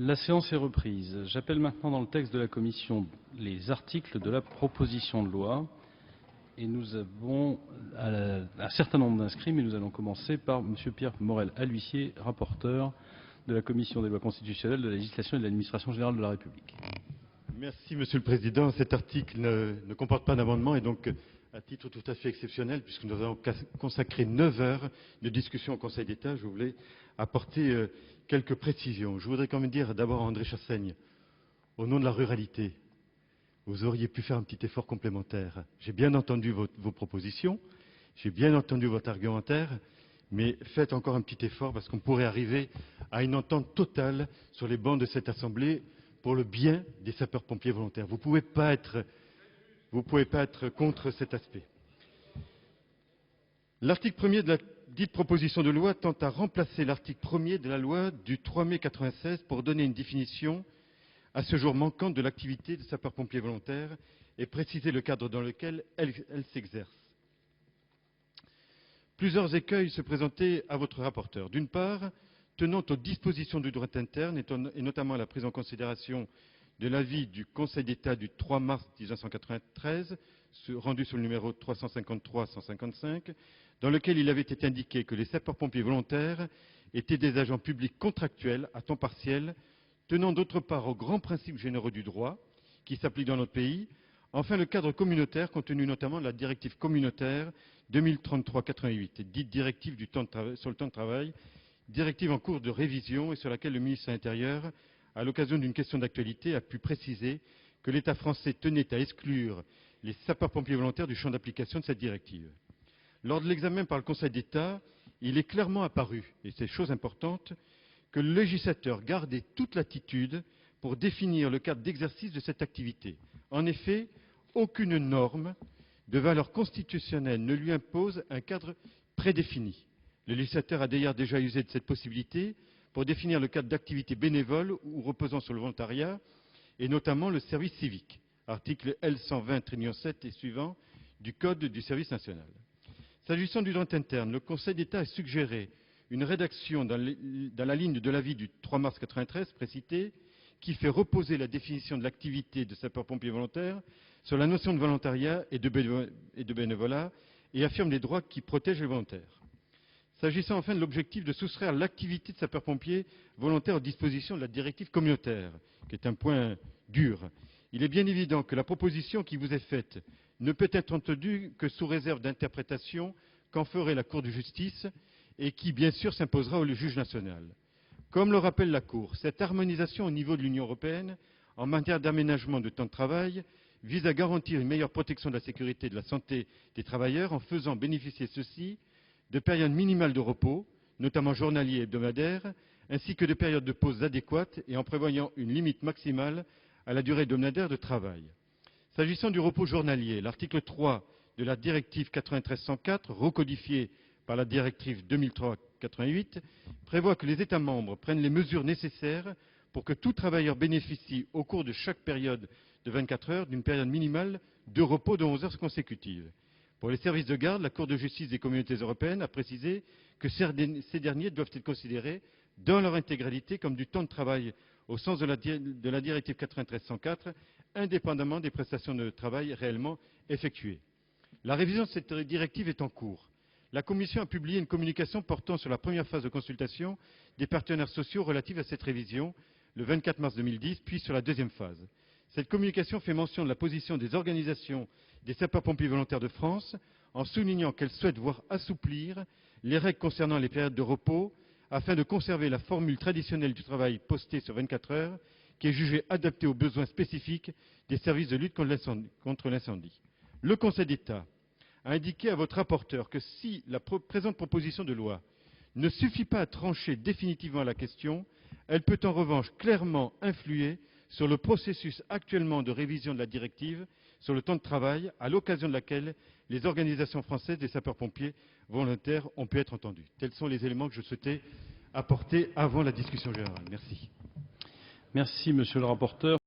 La séance est reprise. J'appelle maintenant dans le texte de la commission les articles de la proposition de loi. Et nous avons un certain nombre d'inscrits, mais nous allons commencer par M. Pierre Morel-A-L'Huissier, rapporteur de la commission des lois constitutionnelles, de la législation et de l'administration générale de la République. Merci, Monsieur le Président. Cet article ne comporte pas d'amendement et donc, à titre tout à fait exceptionnel, puisque nous avons consacré 9 heures de discussion au Conseil d'État, je voulais apporter quelques précisions. Je voudrais quand même dire d'abord à André Chassaigne, au nom de la ruralité, vous auriez pu faire un petit effort complémentaire. J'ai bien entendu vos propositions, j'ai bien entendu votre argumentaire, mais faites encore un petit effort parce qu'on pourrait arriver à une entente totale sur les bancs de cette Assemblée pour le bien des sapeurs-pompiers volontaires. Vous ne pouvez pas être contre cet aspect. L'article 1er de la dite proposition de loi tend à remplacer l'article 1er de la loi du 3 mai 1996 pour donner une définition à ce jour manquante de l'activité de sapeur-pompier volontaire et préciser le cadre dans lequel elle s'exerce. Plusieurs écueils se présentaient à votre rapporteur. D'une part, tenant aux dispositions du droit interne et notamment à la prise en considération de l'avis du Conseil d'État du 3 mars 1993, rendu sous le numéro 353-155, dans lequel il avait été indiqué que les sapeurs-pompiers volontaires étaient des agents publics contractuels à temps partiel, tenant d'autre part aux grands principes généraux du droit qui s'appliquent dans notre pays, enfin le cadre communautaire compte tenu notamment de la directive communautaire 2033/88, dite directive sur le temps de travail, directive en cours de révision et sur laquelle le ministre de l'Intérieur, à l'occasion d'une question d'actualité, a pu préciser que l'État français tenait à exclure les sapeurs-pompiers volontaires du champ d'application de cette directive. Lors de l'examen par le Conseil d'État, il est clairement apparu, et c'est chose importante, que le législateur gardait toute latitude pour définir le cadre d'exercice de cette activité. En effet, aucune norme de valeur constitutionnelle ne lui impose un cadre prédéfini. Le législateur a d'ailleurs déjà usé de cette possibilité pour définir le cadre d'activité bénévole ou reposant sur le volontariat, et notamment le service civique, article L120-7 et suivants du Code du service national. S'agissant du droit interne, le Conseil d'État a suggéré une rédaction dans la ligne de l'avis du 3 mars 1993 précité, qui fait reposer la définition de l'activité de sapeur-pompier volontaire sur la notion de volontariat et de bénévolat et affirme les droits qui protègent les volontaires. S'agissant enfin de l'objectif de soustraire l'activité de sapeur-pompier volontaire aux dispositions de la directive communautaire, qui est un point dur, il est bien évident que la proposition qui vous est faite ne peut être entendue que sous réserve d'interprétation qu'en ferait la Cour de justice et qui, bien sûr, s'imposera au juge national. Comme le rappelle la Cour, cette harmonisation au niveau de l'Union européenne en matière d'aménagement de temps de travail vise à garantir une meilleure protection de la sécurité et de la santé des travailleurs en faisant bénéficier ceux-ci de périodes minimales de repos, notamment journaliers et hebdomadaires, ainsi que de périodes de pause adéquates et en prévoyant une limite maximale à la durée hebdomadaire de travail. S'agissant du repos journalier, l'article 3 de la directive 93/104, recodifié par la directive 2003/88, prévoit que les États membres prennent les mesures nécessaires pour que tout travailleur bénéficie au cours de chaque période de 24 heures d'une période minimale de repos de 11 heures consécutives. Pour les services de garde, la Cour de justice des communautés européennes a précisé que ces derniers doivent être considérés dans leur intégralité comme du temps de travail au sens de la directive 93/104, indépendamment des prestations de travail réellement effectuées. La révision de cette directive est en cours. La Commission a publié une communication portant sur la première phase de consultation des partenaires sociaux relative à cette révision, le 24 mars 2010, puis sur la deuxième phase. Cette communication fait mention de la position des organisations des sapeurs-pompiers volontaires de France, en soulignant qu'elles souhaitent voir assouplir les règles concernant les périodes de repos, afin de conserver la formule traditionnelle du travail posté sur 24 heures, qui est jugée adaptée aux besoins spécifiques des services de lutte contre l'incendie. Le Conseil d'État a indiqué à votre rapporteur que si la présente proposition de loi ne suffit pas à trancher définitivement la question, elle peut en revanche clairement influer sur le processus actuellement de révision de la directive sur le temps de travail, à l'occasion de laquelle les organisations françaises des sapeurs-pompiers volontaires ont pu être entendues. Tels sont les éléments que je souhaitais apporter avant la discussion générale. Merci. Merci, monsieur le rapporteur.